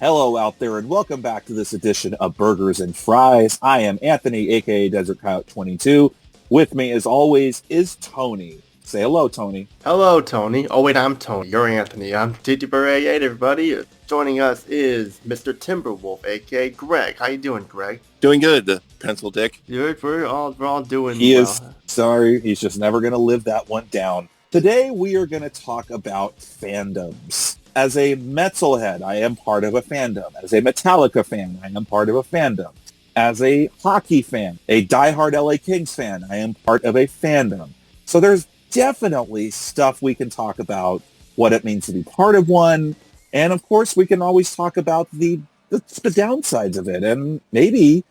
Hello out there, and welcome back to this edition of Burgers and Fries. I am Anthony, aka Desert Coyote 22. With me, as always, is Tony. Say hello, Tony. Hello, Tony. Oh, wait, I'm Tony. You're Anthony. I'm TTBurger88, everybody. Joining us is Mr. TimberWolf, aka Greg. How you doing, Greg? Doing good, Pencil Dick. We're all doing He well. is sorry. He's just never going to live that one down. Today, we are going to talk about fandoms. As a metalhead, I am part of a fandom. As a Metallica fan, I am part of a fandom. As a hockey fan, a diehard LA Kings fan, I am part of a fandom. So there's definitely stuff we can talk about, what it means to be part of one, and of course we can always talk about the downsides of it, and maybe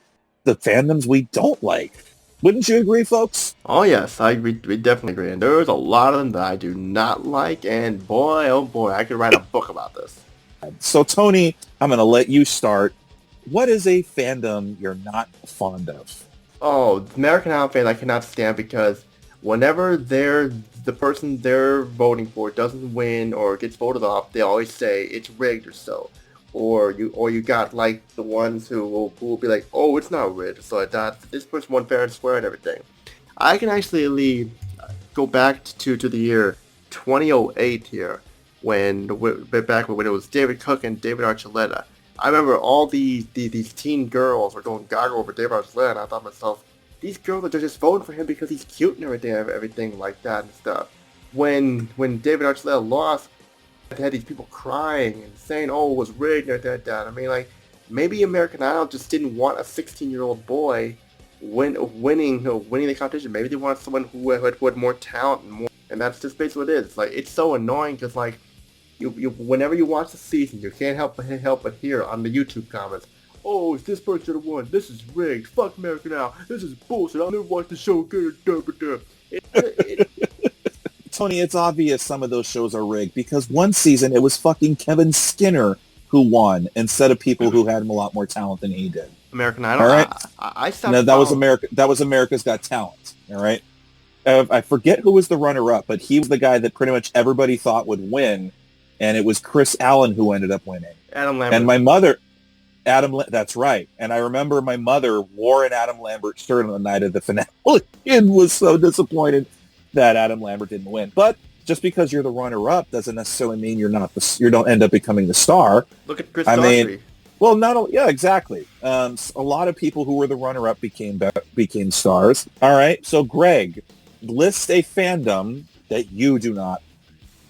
the fandoms we don't like. Wouldn't you agree, folks? Oh, yes, we definitely agree. And there's a lot of them that I do not like, and boy, oh boy, I could write a book about this. So, Tony, I'm going to let you start. What is a fandom you're not fond of? Oh, American Idol fans I cannot stand because whenever the person they're voting for doesn't win or gets voted off, they always say it's rigged or so. Or you got like the ones who will be like, oh, it's not rigged, so that this person won fair and square and everything. I can actually go back to the year 2008 here, back when it was David Cook and David Archuleta. I remember all these teen girls were going gaga over David Archuleta, and I thought to myself, these girls are just voting for him because he's cute and everything like that and stuff. When David Archuleta lost, I had these people crying and saying, "Oh, it was rigged," that. I mean, like, maybe American Idol just didn't want a 16-year-old boy winning the competition. Maybe they wanted someone who had more talent and that's just basically what it is. It's like, it's so annoying because like you whenever you watch the season, you can't help but hear on the YouTube comments, "Oh, if this person should have won. This is rigged. Fuck American Idol. This is bullshit. I'll never watch the show again." Tony, it's obvious some of those shows are rigged because one season it was fucking Kevin Skinner who won instead of people who had a lot more talent than he did. American Idol. All right. I stopped. No, that was America. That was America's Got Talent. All right. I forget who was the runner-up, but he was the guy that pretty much everybody thought would win, and it was Chris Allen who ended up winning. Adam Lambert. And my mother, that's right. And I remember my mother wore an Adam Lambert shirt on the night of the finale and was so disappointed that Adam Lambert didn't win. But just because you're the runner-up doesn't necessarily mean you don't end up becoming the star. Look at Chris Daughtry. Well, exactly. A lot of people who were the runner-up became stars. All right, so Greg, list a fandom that you do not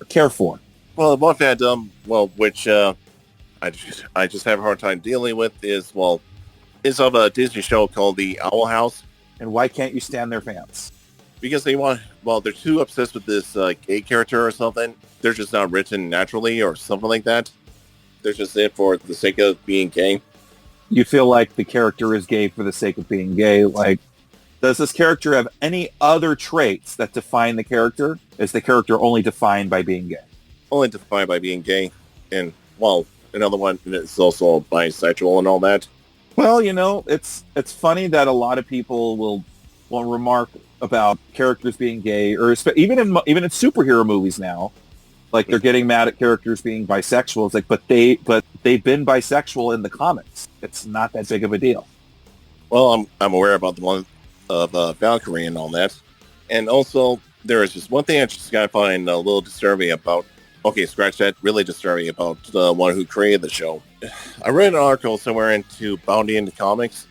care for. Well, one fandom, which I just have a hard time dealing with is of a Disney show called The Owl House. And why can't you stand their fans? Because they're too obsessed with this gay character or something. They're just not written naturally or something like that. They're just it for the sake of being gay. You feel like the character is gay for the sake of being gay? Like, does this character have any other traits that define the character? Is the character only defined by being gay? Only defined by being gay. And, another one is also bisexual and all that. Well, it's funny that a lot of people will remark about characters being gay, or even in superhero movies now, like they're getting mad at characters being bisexual. It's like, but they've been bisexual in the comics. It's not that big of a deal. Well, I'm aware about the one of Valkyrie and all that, and also there is just one thing I just gotta find a little disturbing about. Okay, scratch that. Really disturbing about the one who created the show. I read an article somewhere into Bounty into Comics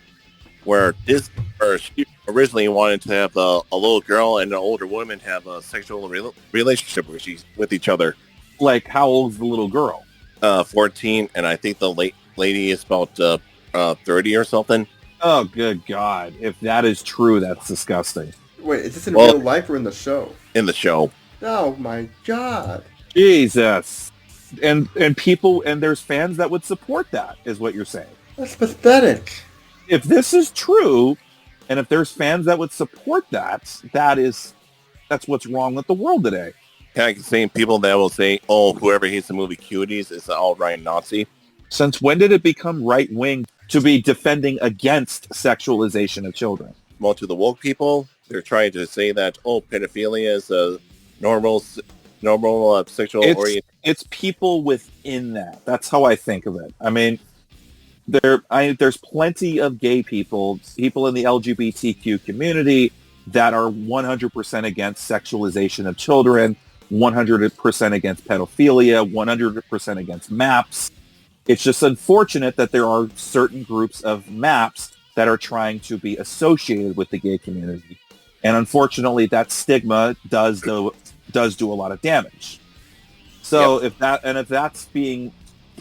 where she originally wanted to have a little girl and an older woman have a sexual relationship with each other. Like, how old is the little girl? 14, and I think the lady is about 30 or something. Oh, good God. If that is true, that's disgusting. Wait, is this in real life or in the show? In the show. Oh, my God. Jesus. And people, and there's fans that would support that, is what you're saying. That's pathetic. If this is true, and if there's fans that would support that, that's what's wrong with the world today. I can see people that will say, "Oh, whoever hates the movie Cuties is an alt-right Nazi." Since when did it become right-wing to be defending against sexualization of children? Well, to the woke people, they're trying to say that, pedophilia is a normal normal sexual orientation. It's people within that. That's how I think of it. I mean, there's plenty of gay people in the LGBTQ community that are 100% against sexualization of children, 100% against pedophilia, 100% against MAPS. It's just unfortunate that there are certain groups of MAPS that are trying to be associated with the gay community. And unfortunately, that stigma does do a lot of damage. So if that's being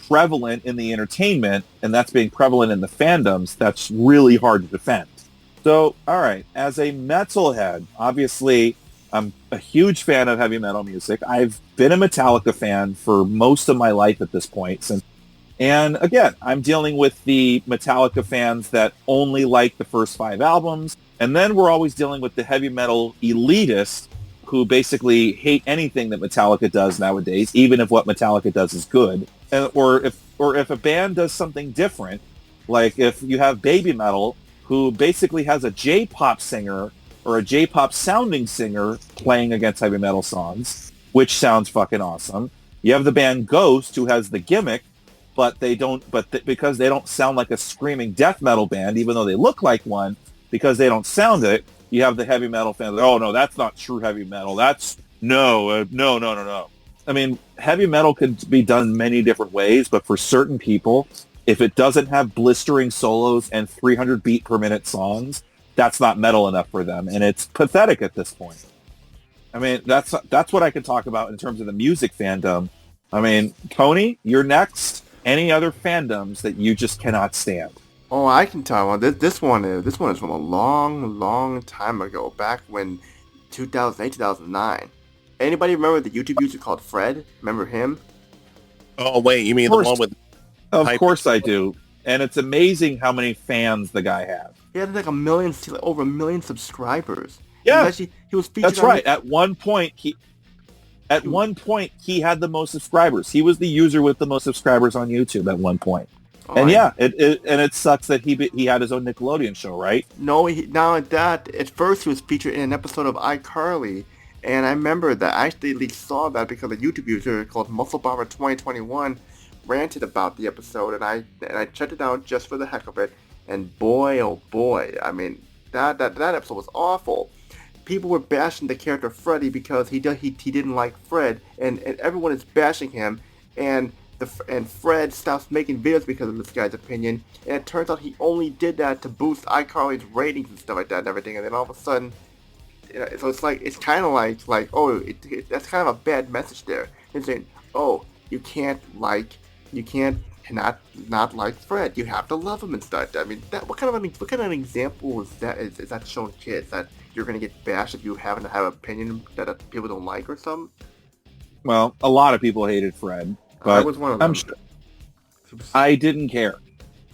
prevalent in the entertainment and that's being prevalent in the fandoms, that's really hard to defend. So, all right, as a metalhead, obviously, I'm a huge fan of heavy metal music. I've been a Metallica fan for most of my life at this point. And again, I'm dealing with the Metallica fans that only like the first 5 albums. And then we're always dealing with the heavy metal elitists who basically hate anything that Metallica does nowadays, even if what Metallica does is good. Or if a band does something different, like if you have Baby Metal, who basically has a J-pop singer or a J-pop sounding singer playing against heavy metal songs, which sounds fucking awesome. You have the band Ghost, who has the gimmick, but because they don't sound like a screaming death metal band, even though they look like one, because they don't sound it, you have the heavy metal fans. Oh no, that's not true heavy metal. That's no. I mean, heavy metal could be done many different ways, but for certain people, if it doesn't have blistering solos and 300 beat per minute songs, that's not metal enough for them, and it's pathetic at this point. I mean, that's what I can talk about in terms of the music fandom. I mean, Tony, you're next. Any other fandoms that you just cannot stand? Oh, I can tell one. This one is from a long time ago, back when 2008, 2009. Anybody remember the YouTube user called Fred? Remember him? Oh wait, you mean the one with? Of course I do. And it's amazing how many fans the guy has. He had like over 1 million subscribers. Yeah, he was featured. That's right. At one point, he had the most subscribers. He was the user with the most subscribers on YouTube at one point. And it sucks that he had his own Nickelodeon show, right? No, at first he was featured in an episode of iCarly, and I remember that I actually saw that because a YouTube user called MuscleBomber2021 ranted about the episode, and I checked it out just for the heck of it, and boy, oh boy, I mean, that episode was awful. People were bashing the character Freddy because he didn't like Fred, and everyone is bashing him, and Fred stops making videos because of this guy's opinion, and it turns out he only did that to boost iCarly's ratings and stuff like that and everything, and then all of a sudden, so it's kind of like that's kind of a bad message there. It's saying, oh, you can't not like Fred. You have to love him and stuff. I mean, what kind of an example is that? Is that showing kids that you're gonna get bashed if you happen to have an opinion that people don't like or something? Well, a lot of people hated Fred, but I was one of them. I didn't care.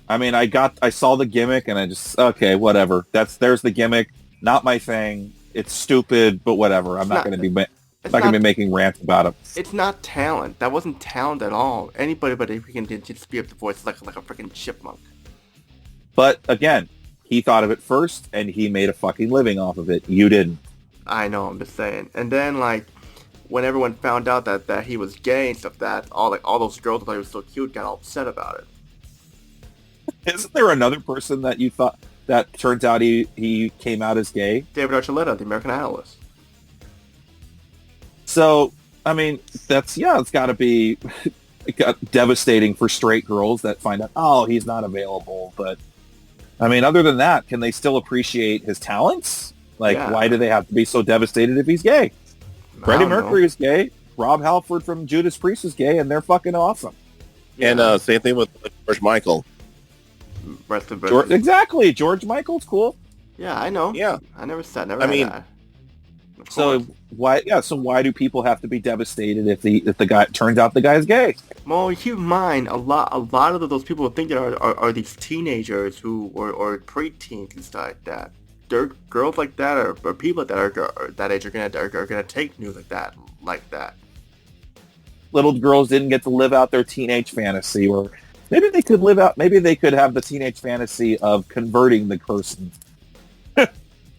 I mean, I saw the gimmick and I just, okay, whatever. There's the gimmick. Not my thing. It's stupid, but whatever. I'm not going to be making rants about it. It's not talent. That wasn't talent at all. Anybody but if we can just be able to voice like a freaking chipmunk. But again, he thought of it first, and he made a fucking living off of it. You didn't. I know. I'm just saying. And then when everyone found out that he was gay and stuff, that all those girls that thought he was so cute got all upset about it. Isn't there another person that you thought that turns out he came out as gay? David Archuleta, the American Idolist. So, I mean, it's got to be devastating for straight girls that find out, oh, he's not available. But, I mean, other than that, can they still appreciate his talents? Why do they have to be so devastated if he's gay? Freddie Mercury is gay. Rob Halford from Judas Priest is gay, and they're fucking awesome. Yeah. And same thing with George Michael. Exactly. George Michael's cool. Yeah, I know. Yeah. I never said that. So why do people have to be devastated if the guy turns out the guy's gay? Well, keep in mind, a lot of those people think that are these teenagers or preteens and stuff like that. They're girls like that or people that are that age are gonna take news like that. Little girls didn't get to live out their teenage fantasy, or maybe they could have the teenage fantasy of converting the person.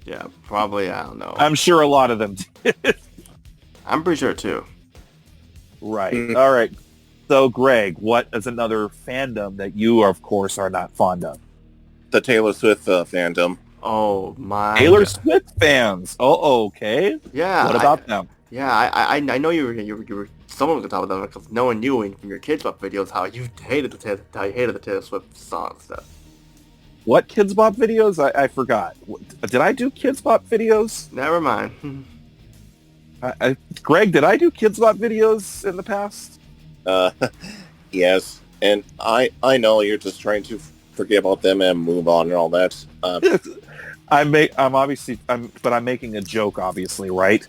Yeah, probably. I don't know. I'm sure a lot of them did. I'm pretty sure too. Right. All right. So, Greg, what is another fandom that you, of course, are not fond of? The Taylor Swift fandom. Oh my. Taylor Swift fans. Oh, okay. Yeah. What about them? Yeah, I know you were someone was gonna talk about them because knowing you and from your Kidz Bop videos how you hated the Taylor Swift songs stuff. What Kidz Bop videos? I forgot. Did I do Kidz Bop videos? Never mind. Greg, did I do Kidz Bop videos in the past? Yes, and I know you're just trying to forget about them and move on and all that. I'm making a joke, obviously, right?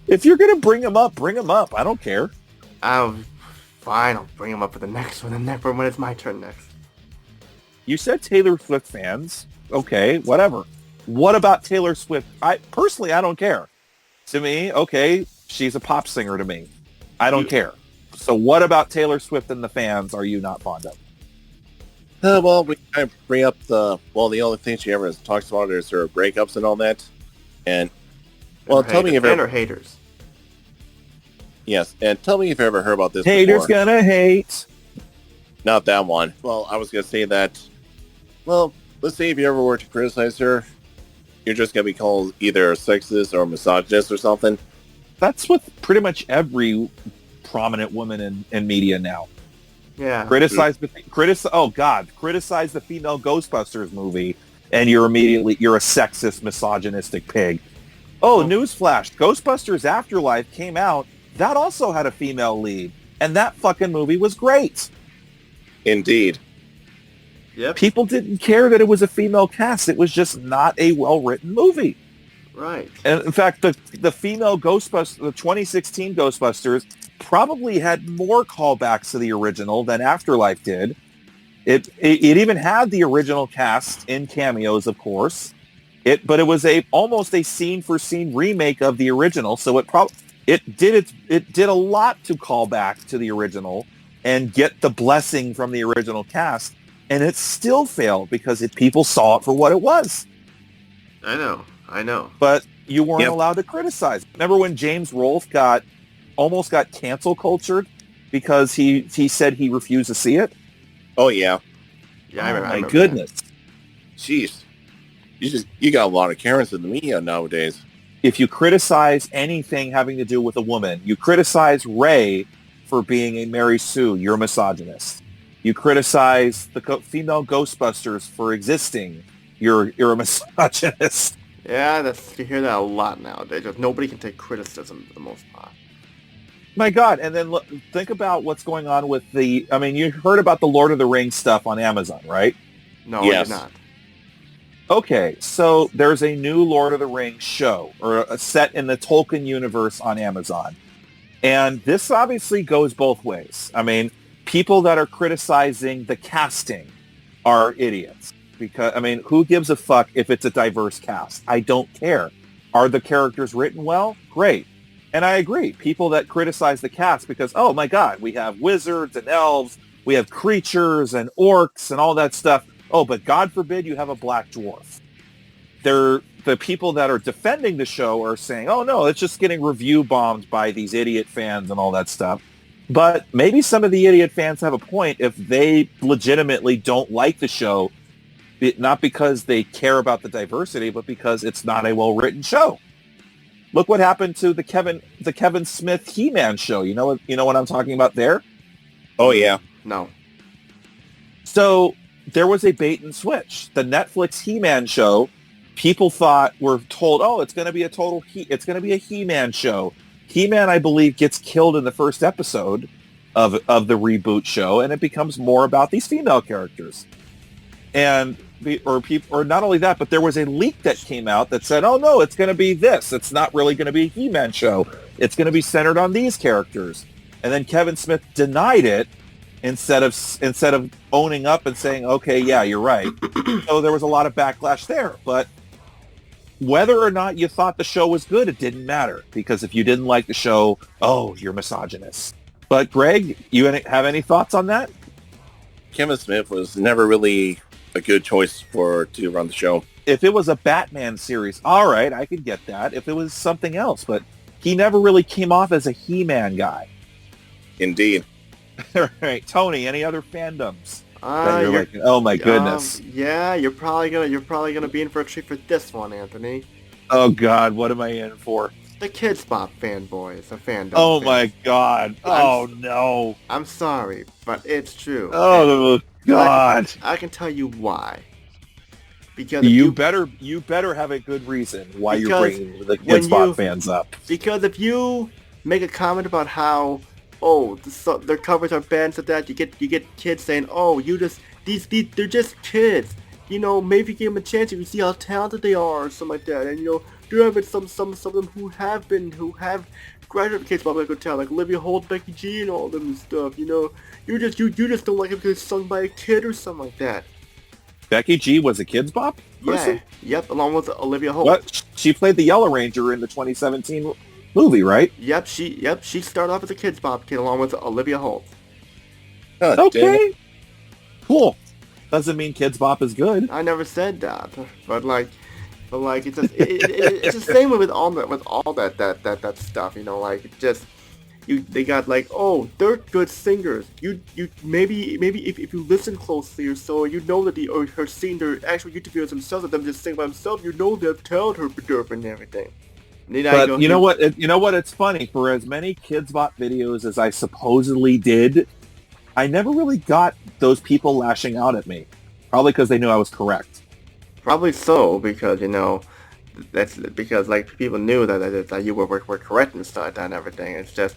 If you're gonna bring them up, bring them up. I don't care. Fine, I'll bring them up for the next one. When it's my turn next. You said Taylor Swift fans. Okay, whatever. What about Taylor Swift? I don't care. To me, okay, she's a pop singer to me. I don't care. So what about Taylor Swift and the fans are you not fond of? Well, we kind of bring up the only thing she ever talks about is her breakups and all that. And, well, tell me if ever... haters. Yes, and tell me if you ever heard about this Haters before. gonna hate. Not that one. Well, I was going to say that, well, let's say if you ever were to criticize her, you're just going to be called either a sexist or a misogynist or something. That's what pretty much every prominent woman in media now. Yeah. Criticize the female Ghostbusters movie, and you're a sexist, misogynistic pig. Oh, newsflash! Ghostbusters Afterlife came out. That also had a female lead, and that fucking movie was great. Indeed. Yep. People didn't care that it was a female cast. It was just not a well-written movie. Right. And in fact, the female Ghostbusters, the 2016 Ghostbusters, probably had more callbacks to the original than Afterlife did. It even had the original cast in cameos, of course. But it was almost a scene for scene remake of the original. So it did a lot to call back to the original and get the blessing from the original cast, and it still failed because people saw it for what it was. I know. But you weren't allowed to criticize. Remember when James Rolfe almost got cancel cultured because he said he refused to see it? Oh yeah. Yeah, I remember. My goodness. That. Jeez. You got a lot of Karens in the media nowadays. If you criticize anything having to do with a woman, you criticize Ray for being a Mary Sue, you're a misogynist. You criticize the female Ghostbusters for existing, you're a misogynist. Yeah, you hear that a lot nowadays. Nobody can take criticism for the most part. My God, and then look, think about what's going on with you heard about the Lord of the Rings stuff on Amazon, right? No, yes. I did not. Okay, so there's a new Lord of the Rings show, or a set in the Tolkien universe on Amazon. And this obviously goes both ways. I mean, people that are criticizing the casting are idiots. Because, who gives a fuck if it's a diverse cast? I don't care. Are the characters written well? Great. And I agree. People that criticize the cast because, oh my God, we have wizards and elves, we have creatures and orcs and all that stuff. Oh, but God forbid you have a black dwarf. The people that are defending the show are saying, oh no, it's just getting review bombed by these idiot fans and all that stuff. But maybe some of the idiot fans have a point if they legitimately don't like the show, not because they care about the diversity, but because it's not a well-written show. Look what happened to the Kevin Smith HeMan show. You know what I'm talking about there? Oh yeah. No. So there was a bait and switch. The Netflix HeMan show, people were told, oh, it's going to be a HeMan show. HeMan, I believe, gets killed in the first episode of the reboot show, and it becomes more about these female characters. Or not only that, but there was a leak that came out that said, oh no, it's going to be this. It's not really going to be a HeMan show. It's going to be centered on these characters. And then Kevin Smith denied it instead of owning up and saying, okay, yeah, you're right. So there was a lot of backlash there. But whether or not you thought the show was good, it didn't matter. Because if you didn't like the show, oh, you're misogynist. But Greg, you have any thoughts on that? Kevin Smith was never really a good choice to run the show. If it was a Batman series, all right, I could get that. If it was something else, but he never really came off as a HeMan guy. Indeed. All right, Tony, any other fandoms? You're Like, oh my goodness. Yeah, you're probably gonna be in for a treat for this one, Anthony. Oh God, what am I in for? The Kidz Bop fanboys, the fandom. Oh fans. my God. Oh no. I'm sorry, but it's true. Oh God. I can tell you why. Because you better have a good reason why you're bringing the Kidz Bop fans up. Because if you make a comment about how their covers are bad and stuff like that, you get kids saying, oh, they're just kids. You know, maybe give them a chance if you see how talented they are or something like that. And you know, there have been some of them who have graduated Kidz Bop, I could tell, like Olivia Holt, Becky G, and all them and stuff. You know, you just don't like it because it's sung by a kid or something like that. Becky G was a Kidz Bop person? Yeah, yep, along with Olivia Holt. What? She played the Yellow Ranger in the 2017 movie, right? Yep, she started off as a Kidz Bop kid along with Olivia Holt. Okay. Cool. Doesn't mean Kidz Bop is good. I never said that, but it's just it's the same with all that stuff, you know, like it just they got like, oh, they're good singers. You maybe if you listen closely or so, you know that her seeing their actual YouTube videos themselves, of them just sing by themselves, you know they've told her and everything. But you know what? It's funny. For as many Kidz Bop videos as I supposedly did, I never really got those people lashing out at me. Probably because they knew I was correct. Probably so, because you know, that's because like people knew that you were correct and stuff and everything. It's just,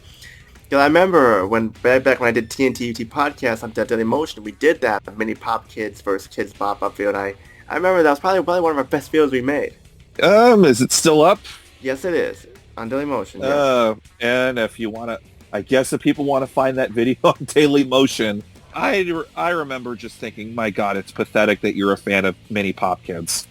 because I remember when back when I did TNT podcast on Dead Emotion, we did that Mini Pop Kids versus Kidz Bop upfield. I remember that was probably one of our best videos we made. Is it still up? Yes, it is on Dailymotion. Yeah. And if you want to, I guess if people want to find that video on Dailymotion, I remember just thinking, my God, it's pathetic that you're a fan of Mini Pop Kids.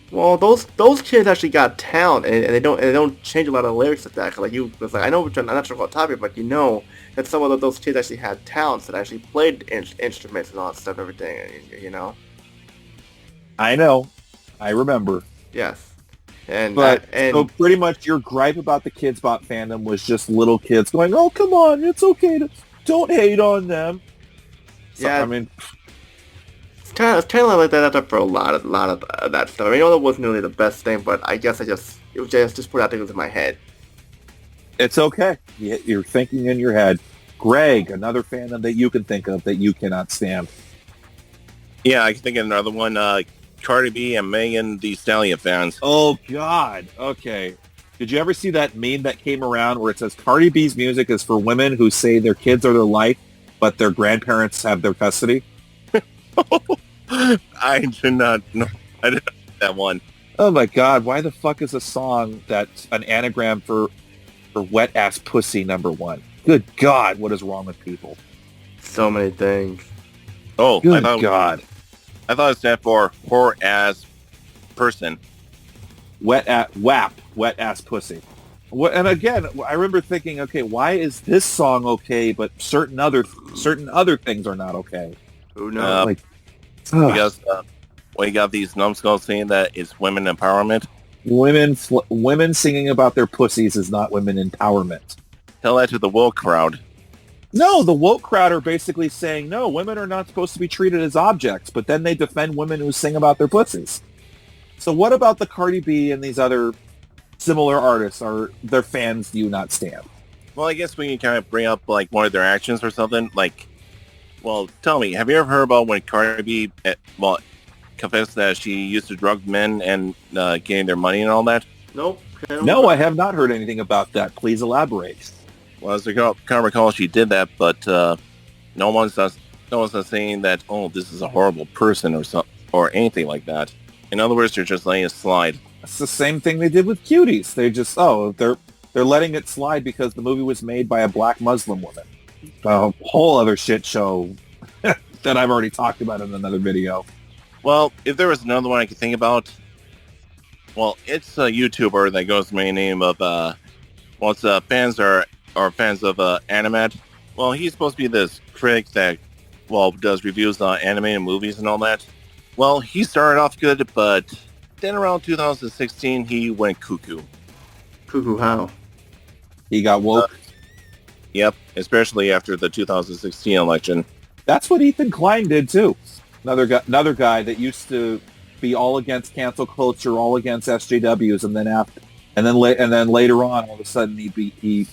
Well, those kids actually got talent, and they don't change a lot of lyrics like that. Like I know I'm not sure about topic, but you know that some of those kids actually had talents that actually played instruments and all that stuff, everything. You know. I know, I remember. Yes. So pretty much your gripe about the Kidz Bop fandom was just little kids going, "Oh, come on, it's okay don't hate on them." So, yeah, I mean, it's kind of like that for a lot of that stuff. I mean, I know that wasn't really the best thing, but I guess it was just put out things in my head. It's okay. You're thinking in your head. Greg, another fandom that you can think of that you cannot stand. Yeah, I can think of another one. Cardi B and Megan Thee Stallion fans. Oh, God. Okay. Did you ever see that meme that came around where it says Cardi B's music is for women who say their kids are their life, but their grandparents have their custody? I did not know. I didn't know that one. Oh, my God. Why the fuck is a song that's an anagram for wet-ass pussy #1? Good God. What is wrong with people? So many things. Oh, good God. I thought it stood for whore ass person. Wet ass pussy. And again, I remember thinking, okay, why is this song okay, but certain other things are not okay? Who knows? Because we got these numbskulls saying that it's women empowerment. Women singing about their pussies is not women empowerment. Tell that to the woke crowd. No, the woke crowd are basically saying, no, women are not supposed to be treated as objects, but then they defend women who sing about their pussies. So what about the Cardi B and these other similar artists? Are their fans do you not stand? Well, I guess we can kind of bring up like one of their actions or something. Like, well, tell me, have you ever heard about when Cardi B, confessed that she used to drug men and getting their money and all that? Nope. No, I have not heard anything about that. Please elaborate. Well, as I can't recall, she did that, but no one's saying that, oh, this is a horrible person or anything like that. In other words, they're just letting it slide. It's the same thing they did with Cuties. They just, they're letting it slide because the movie was made by a black Muslim woman. A whole other shit show that I've already talked about in another video. Well, if there was another one I could think about, well, it's a YouTuber that goes by the name of, fans of Animad. Well, he's supposed to be this critic that, does reviews on animated movies and all that. Well, he started off good, but then around 2016, he went cuckoo. Cuckoo how? He got woke. Yep, especially after the 2016 election. That's what Ethan Klein did too. Another guy that used to be all against cancel culture, all against SJWs, and then later on, all of a sudden he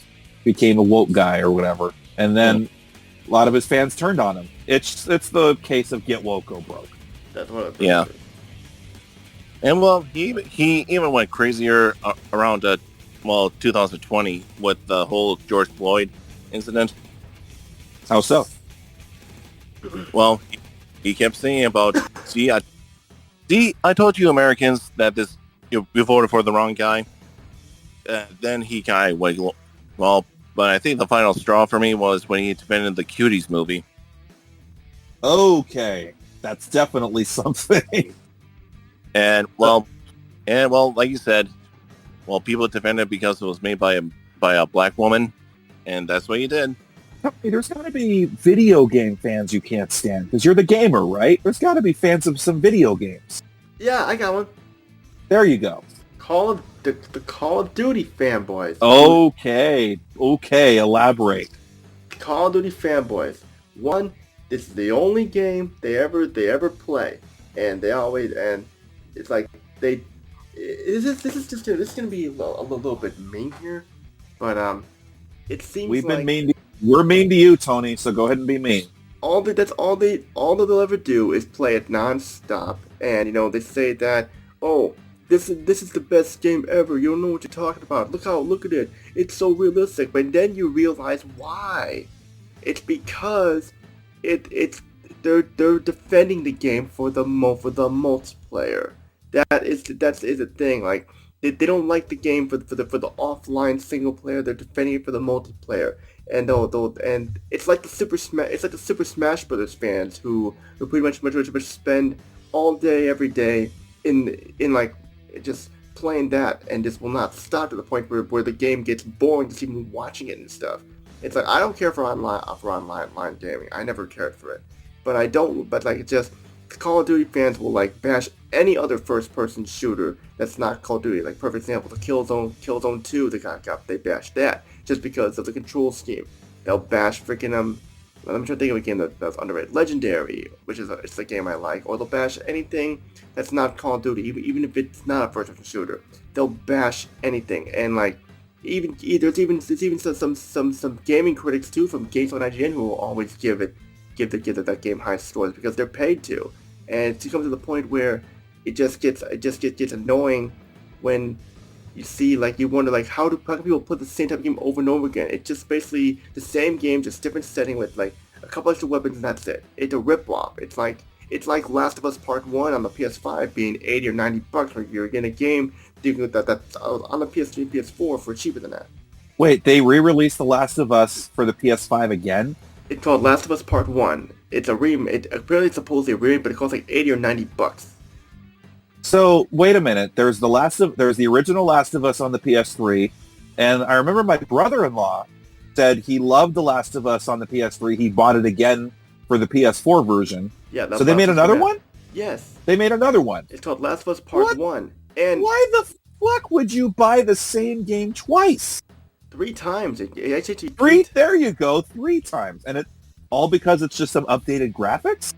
became a woke guy or whatever, and then a lot of his fans turned on him. It's the case of get woke, go broke. That's what it Yeah. is. And well, he even went crazier around 2020 with the whole George Floyd incident. How so? Well, he kept saying about, I told you Americans that you voted for the wrong guy. Then he kind of went, well, but I think the final straw for me was when he defended the Cuties movie. Okay, that's definitely something. And well, like you said, well, people defended it because it was made by a black woman, and that's what he did. Hey, there's got to be video game fans you can't stand because you're the gamer, right? There's got to be fans of some video games. Yeah, I got one. There you go. The Call of Duty fanboys. Okay, elaborate. Call of Duty fanboys. One, this is the only game they ever play, and it's like this is gonna be a little bit mean here, but it seems We've been like mean. We're mean to you, Tony. So go ahead and be mean. all that they'll ever do is play it non-stop, and they say that, oh, this is the best game ever. You don't know what you're talking about. Look at it. It's so realistic. But then you realize why. It's because they're defending the game for the multiplayer. That's the thing. Like they don't like the game for the offline single player. They're defending it for the multiplayer. And and it's like the Super Smash Brothers fans who pretty much spend all day every day in like just playing that and just will not stop to the point where the game gets boring just even watching it and stuff. It's like I don't care for online gaming. I never cared for it, but Call of Duty fans will like bash any other first-person shooter that's not Call of Duty. Like perfect example, the Killzone 2 they bashed that just because of the control scheme. They'll bash freaking I'm trying to think of a game that's underrated. Legendary, which is it's a game I like, or they'll bash anything that's not Call of Duty, even if it's not a first-person shooter. They'll bash anything, and like there's even some gaming critics too from Games on IGN who will always give that game high scores because they're paid to, and it comes to the point where it just gets annoying when you see, like, you wonder, like, how can people put the same type of game over and over again? It's just basically the same game, just different setting with, like, a couple extra weapons and that's it. It's a rip-off. It's like Last of Us Part 1 on the PS5 being $80 or $90 where you're getting a game that's on the PS3 and PS4 for cheaper than that. Wait, they re-released The Last of Us for the PS5 again? It's called Last of Us Part 1. It's a remake. Apparently it's supposedly a remake, but it costs like $80 or $90. So wait a minute. There's the original Last of Us on the PS3, and I remember my brother-in-law said he loved The Last of Us on the PS3. He bought it again for the PS4 version. Yeah. So they made another one? Yes. They made another one. It's called Last of Us Part 1. And why the fuck would you buy the same game twice? 3 times. There you go, 3 times, and it all because it's just some updated graphics.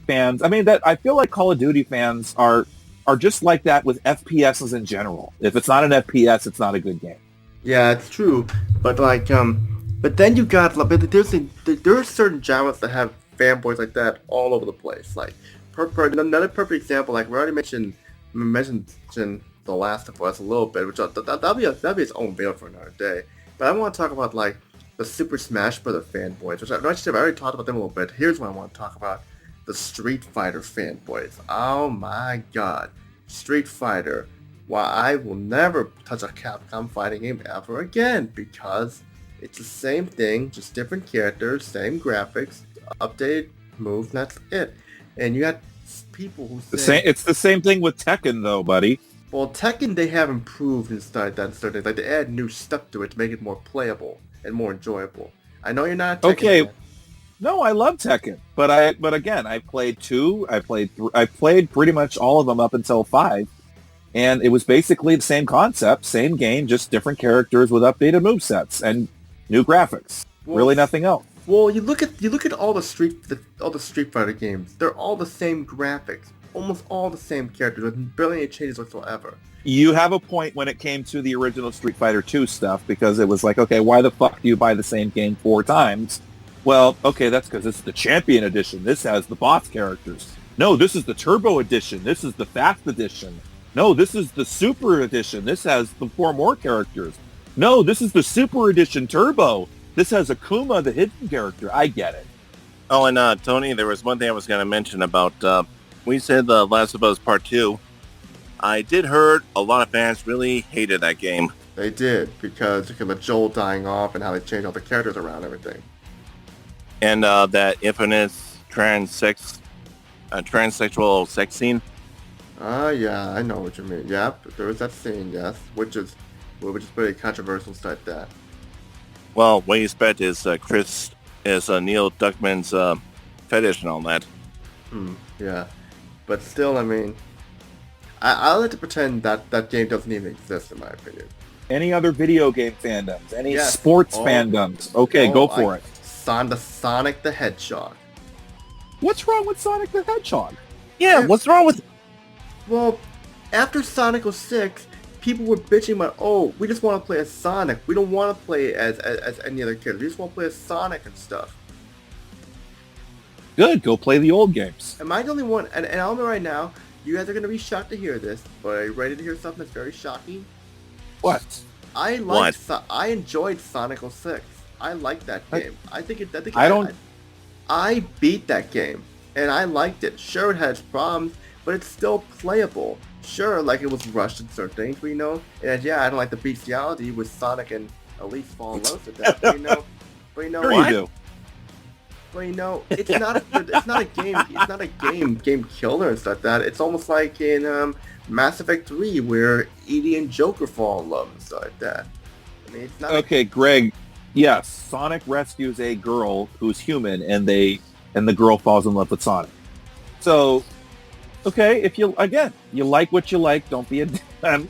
Fans, I mean, that I feel like Call of Duty fans are just like that with FPSs in general. If it's not an FPS, it's not a good game. Yeah, it's true. But like, but then you got, there are certain genres that have fanboys like that all over the place. Like, another perfect example, like we already mentioned The Last of Us a little bit, which that'll be its own video for another day. But I want to talk about like the Super Smash Bros. Fanboys, which I already talked about them a little bit. Here's what I want to talk about: the Street Fighter fanboys. Oh my God, Street Fighter! Why, I will never touch a Capcom fighting game ever again because it's the same thing, just different characters, same graphics, updated moves, and that's it. And you got people who say it's the same thing with Tekken, though, buddy. Well, Tekken, they have improved and started that certain things. Like, they add new stuff to it to make it more playable and more enjoyable. I know you're not a Tekken fan. No, I love Tekken, but again, I played 2, I played 3, I played pretty much all of them up until 5, And it was basically the same concept, same game, just different characters with updated movesets and new graphics. Well, really nothing else. Well, you look at all the Street Fighter games. They're all the same graphics, almost all the same characters, with barely any changes whatsoever. You have a point when it came to the original Street Fighter 2 stuff, because it was like, okay, why the fuck do you buy the same game 4 times? Well, okay, that's because it's the Champion Edition. This has the boss characters. No, this is the Turbo Edition. This is the Fast Edition. No, this is the Super Edition. This has the 4 more characters. No, this is the Super Edition Turbo. This has Akuma, the hidden character. I get it. Oh, and Tony, there was one thing I was going to mention about, we said The Last of Us Part 2. I did heard a lot of fans really hated that game. They did, because of Joel dying off and how they changed all the characters around and everything. And that infamous transsexual sex scene. Yeah, I know what you mean. Yep, there was that scene, yes, which is pretty controversial stuff like that. Well, what you expect is Neil Druckmann's fetish and all that. Yeah, but still, I mean, I like to pretend that game doesn't even exist, in my opinion. Any other video game fandoms? Any sports fandoms? Okay, go for it. Sonic the Hedgehog. What's wrong with Sonic the Hedgehog? Yeah, what's wrong with... Well, after Sonic 06, people were bitching about, oh, we just want to play as Sonic. We don't want to play as any other character. We just want to play as Sonic and stuff. Good, go play the old games. Am I the only one? And I'll admit right now, you guys are going to be shocked to hear this, but are you ready to hear something that's very shocking? What? I enjoyed Sonic 06. I like that game. I beat that game, and I liked it. Sure, it has problems, but it's still playable. Sure, like it was rushed in certain things, but and yeah, I don't like the bestiality with Sonic and Elise fall in love with that. But you know, sure you do. But it's not a game killer and stuff like that. It's almost like in Mass Effect 3 where Edie and Joker fall in love and stuff like that. I mean, it's not. Okay, Greg. Yes, Sonic rescues a girl who's human, and the girl falls in love with Sonic. So, okay, if you like what you like, don't be a... I'm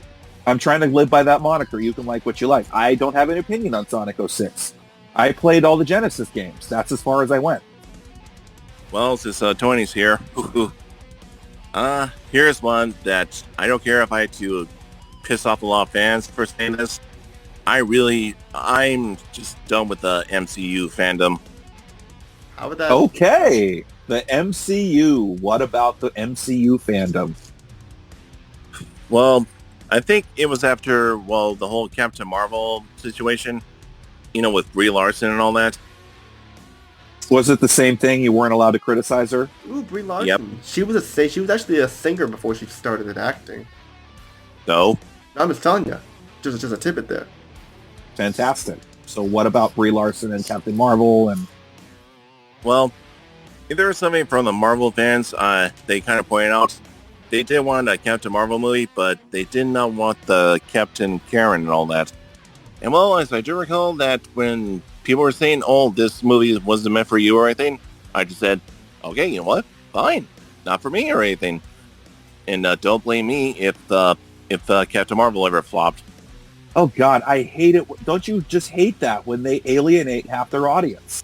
trying to live by that moniker. You can like what you like. I don't have an opinion on Sonic 06. I played all the Genesis games. That's as far as I went. Well, since Tony's here, here's one that I don't care if I had to piss off a lot of fans for saying this. I'm just done with the MCU fandom. How about that? Okay, the MCU. What about the MCU fandom? Well, I think it was after, the whole Captain Marvel situation, with Brie Larson and all that. Was it the same thing? You weren't allowed to criticize her? Ooh, Brie Larson. Yep. She was actually a singer before she started in acting. No. I'm just telling you. Just a tidbit there. Fantastic. So what about Brie Larson and Captain Marvel? And well, if there was something from the Marvel fans, they kind of pointed out they did want a Captain Marvel movie, but they did not want the Captain Karen and all that. And well, as I do recall that when people were saying, oh, this movie wasn't meant for you or anything, I just said, okay, you know what? Fine. Not for me or anything. And don't blame me if Captain Marvel ever flopped. oh God, I hate it. Don't you just hate that when they alienate half their audience?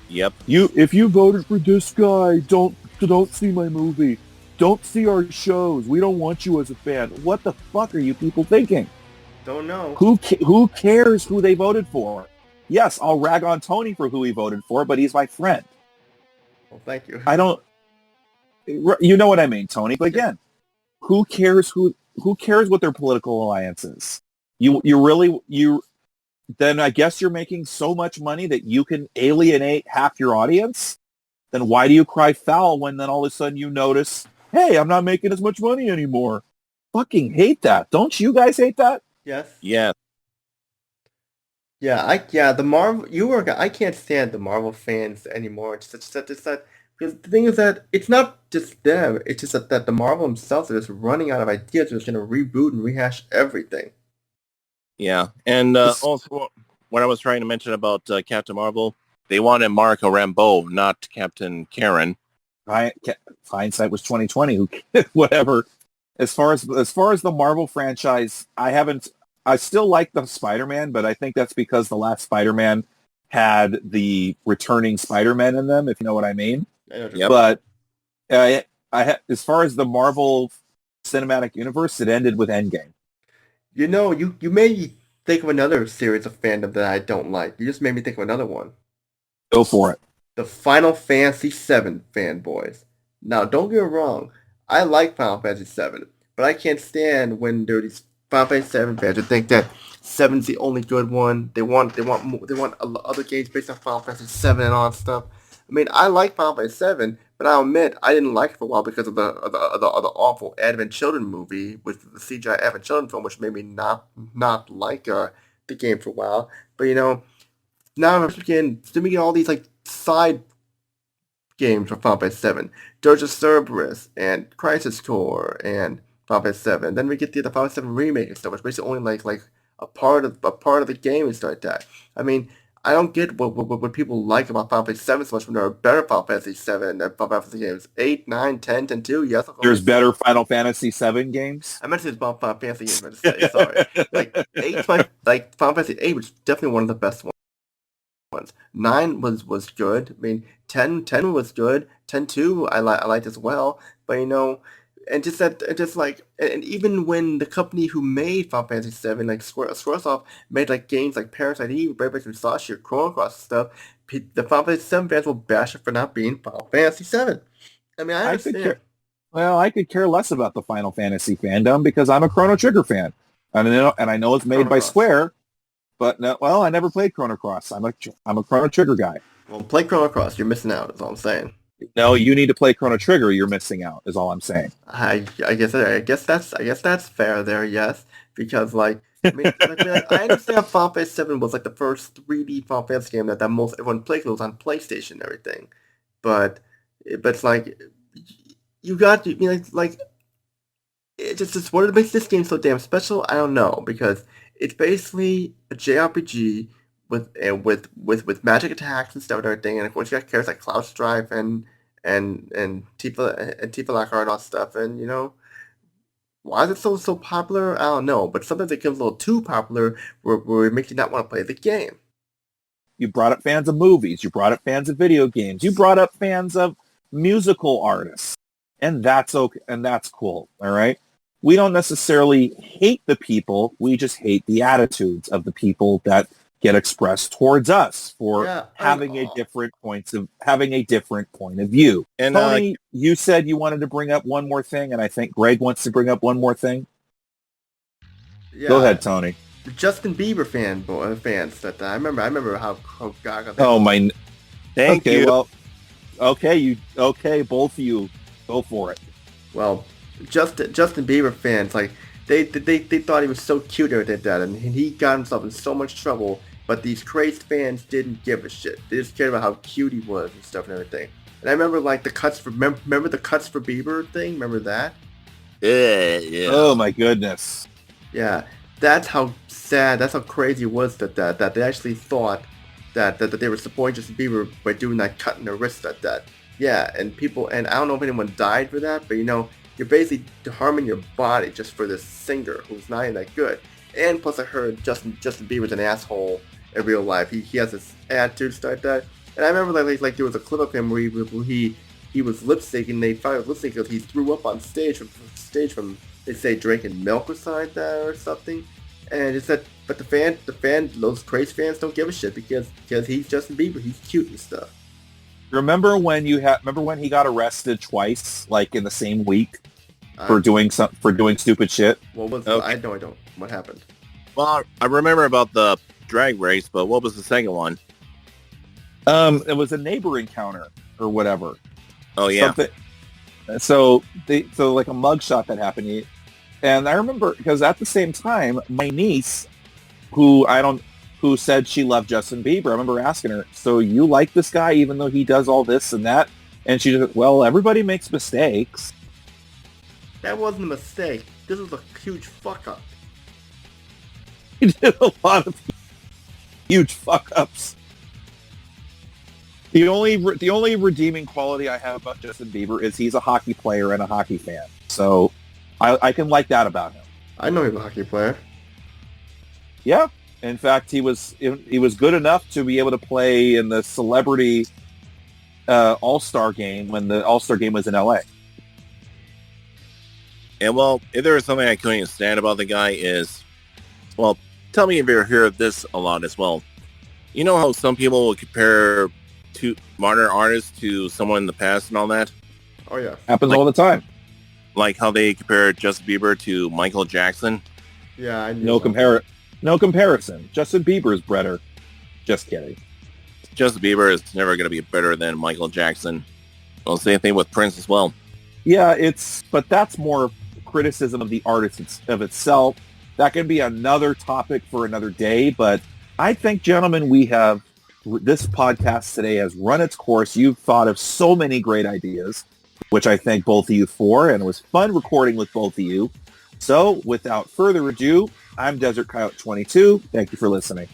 Yep. If you voted for this guy, don't see my movie. Don't see our shows. We don't want you as a fan. What the fuck are you people thinking? Don't know. Who cares who they voted for? Yes, I'll rag on Tony for who he voted for, but he's my friend. Well, thank you. I don't... You know what I mean, Tony. But again, who cares what their political alliance is? Then I guess you're making so much money that you can alienate half your audience? Then why do you cry foul when then all of a sudden you notice, hey, I'm not making as much money anymore? Fucking hate that. Don't you guys hate that? Yes. Yeah. The Marvel. I can't stand the Marvel fans anymore. It's just that because the thing is that it's not just them. It's just that the Marvel themselves are just running out of ideas. They're just going to reboot and rehash everything. Yeah, and also what I was trying to mention about Captain Marvel, they wanted Marco Rambeau, not Captain Karen. Hindsight was 2020. Whatever. As far as the Marvel franchise, I still like the Spider-Man, but I think that's because the last Spider-Man had the returning Spider-Man in them, if you know what I mean. Yep. But as far as the Marvel Cinematic Universe, it ended with Endgame. You know, you made me think of another series of fandom that I don't like. You just made me think of another one. Go for it. The Final Fantasy VII fanboys. Now, don't get me wrong. I like Final Fantasy VII, but I can't stand when there are these Final Fantasy VII fans who think that 7's the only good one. They want other games based on Final Fantasy VII and all that stuff. I mean, I like Final Fantasy VII, but I'll admit I didn't like it for a while because of the awful Advent Children movie with the CGI Advent Children film, which made me not like the game for a while. But you know, now I'm getting all these like side games for Final Fantasy VII, Dirge of Cerberus and Crisis Core and Final Fantasy VII. Then we get the Final Fantasy VII remake and stuff, which basically only like a part of the game and stuff like that. I mean, I don't get what people like about Final Fantasy VII so much when there are better Final Fantasy VII than Final Fantasy games. 8, 9, 10, 10, 2, yes. There's better Final Fantasy VII games? I meant to say about Final Fantasy games, I meant to say, sorry. Like, 8, like Final Fantasy 8 was definitely one of the best ones. 9 was good. I mean, 10 was good. 10-2 I liked as well. But you know, and even when the company who made Final Fantasy VII, like Squaresoft, made like games like Parasite Eve, Brave Exorcist Sashi, or Chrono Cross stuff, the Final Fantasy VII fans will bash it for not being Final Fantasy VII. I mean, I understand. I could care less about the Final Fantasy fandom because I'm a Chrono Trigger fan, and I know it's made by Square. But no, well, I never played Chrono Cross. I'm a Chrono Trigger guy. Well, play Chrono Cross. You're missing out. Is all I'm saying. No, you need to play Chrono Trigger. You're missing out. Is all I'm saying. I guess that's fair there. Yes, because like I mean, I understand Final Fantasy VII was like the first 3D Final Fantasy game that most everyone played. It was on PlayStation and everything, but it's like you got like it's just what makes this game so damn special. I don't know, because it's basically a JRPG with magic attacks and stuff and everything, and of course you got characters like Cloud Strife and Tifa Lacquer and all stuff, and you know, why is it so popular? I don't know, but sometimes it becomes a little too popular where it makes you not want to play the game. You brought up fans of movies, you brought up fans of video games, you brought up fans of musical artists, and that's okay, and that's cool, all right? We don't necessarily hate the people, we just hate the attitudes of the people that get expressed towards us for having a different point of view. And Tony, you said you wanted to bring up one more thing, and I think Greg wants to bring up one more thing. Yeah. Go ahead, Tony. The Justin Bieber fans that I remember how Gaga. Oh my! Thank you. Well, okay, both of you, go for it. Well, Justin Bieber fans, like they thought he was so cute and everything like that, and he got himself in so much trouble. But these crazed fans didn't give a shit. They just cared about how cute he was and stuff and everything. And I remember like the cuts for remember the cuts for Bieber thing. Remember that? Yeah. Oh my goodness. Yeah, that's how sad. That's how crazy it was that they actually thought that they were supporting Justin Bieber by doing that cut in the wrist like that. Yeah, and I don't know if anyone died for that, but you know, you're basically harming your body just for this singer who's not even that good. And plus, I heard Justin Bieber's an asshole in real life. He has this attitude, stuff like that. And I remember like there was a clip of him where he was lip syncing. They found out lip syncing because he threw up on stage from they say drinking milk or something like that or something. And it said, but the fan, those crazy fans don't give a shit because he's Justin Bieber. He's cute and stuff. Remember when he got arrested twice, like in the same week, for doing stupid shit? What was I don't. What happened? Well, I remember about the drag race, but what was the second one? It was a neighbor encounter or whatever. Oh yeah. So like a mugshot that happened, and I remember because at the same time, my niece, who said she loved Justin Bieber, I remember asking her, "So you like this guy even though he does all this and that?" And she said, "Well, everybody makes mistakes." That wasn't a mistake. This was a huge fuck up. He did a lot of huge fuck ups. The only redeeming quality I have about Justin Bieber is he's a hockey player and a hockey fan. So I can like that about him. I know he's a hockey player. Yeah. In fact, he was good enough to be able to play in the celebrity All-Star game when the All-Star game was in LA. And well, if there is something I couldn't stand about the guy is, well, tell me if you hear this a lot as well. You know how some people will compare to modern artists to someone in the past and all that? Oh, yeah. Happens all the time. Like how they compare Justin Bieber to Michael Jackson? Yeah, I knew No comparison. Justin Bieber is better. Just kidding. Justin Bieber is never going to be better than Michael Jackson. Well, same thing with Prince as well. Yeah, but that's more criticism of the artist of itself. That can be another topic for another day, but I think, gentlemen, this podcast today has run its course. You've thought of so many great ideas, which I thank both of you for, and it was fun recording with both of you. So, without further ado, I'm Desert Coyote 22. Thank you for listening.